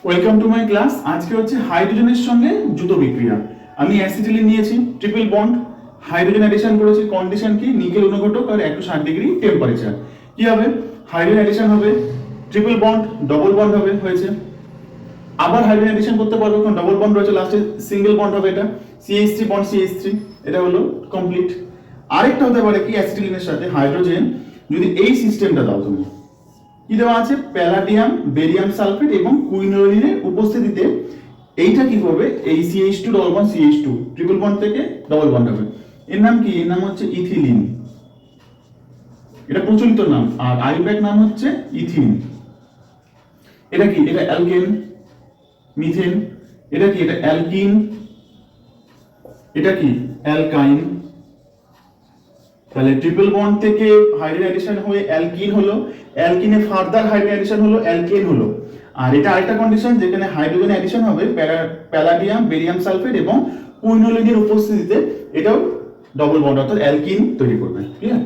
Welcome to my class. আজকে হচ্ছে হাইড্রোজেনের সঙ্গে যুত বিক্রিয়া। আমি অ্যাসিটিলিন নিয়েছি, ট্রিপল বন্ড, হাইড্রোজেন অ্যাডিশন করেছি। কন্ডিশন কি? নিকেল অনুঘটক আর 160 ডিগ্রি টেম্পারেচার। কি হবে? হাইড্রোজেন অ্যাডিশন হবে, ট্রিপল বন্ড, ডবল বন্ড হবে, হয়েছে। আবার হাইড্রোজেন অ্যাডিশন করতে পারবো, কারণ ডবল বন্ড রয়েছে, লাস্টে সিঙ্গেল বন্ড হবে, এটা CH3 বন্ড CH3, এটা হলো কমপ্লিট। আরেকটা হতে পারে কি, অ্যাসিটিলিনের সাথে হাইড্রোজেন যদি এই সিস্টেমটা দাও তুমি, কি দেওয়া আছে? প্যালাডিয়াম, বেরিয়াম সালফেট এবং কুইনোলিনের উপস্থিতিতে এইটা কি হবে? এই CH2 double bond CH2 triple bond থেকে ডবল বন্ড হবে। এর নাম কি? এর নাম হচ্ছে ইথিলিন। এটা প্রচলিত নাম। আর আইউপ্যাক নাম হচ্ছে ইথিন। এটা কি? এটা অ্যালকেন, মিথেন। এটা কি? এটা অ্যালকিন। এটা কি? অ্যালকাইন। তাহলে ট্রিপল বন্ড থেকে হাইড্রোজেন অ্যাডিশন হয়ে অ্যালকিন হলো, অ্যালকিনে ফার্দার হাইড্রোজেন অ্যাডিশন হলো, অ্যালকেন হলো। আর এটা আরেকটা কন্ডিশন, যেখানে হাইড্রোজেন অ্যাডিশন হবে প্যালাডিয়াম, বেরিয়াম সালফেট এবং কুইনোলিনের উপস্থিতিতে, এটাও ডবল বন্ড অর্থাৎ অ্যালকিন তৈরি করবে। ক্লিয়ার?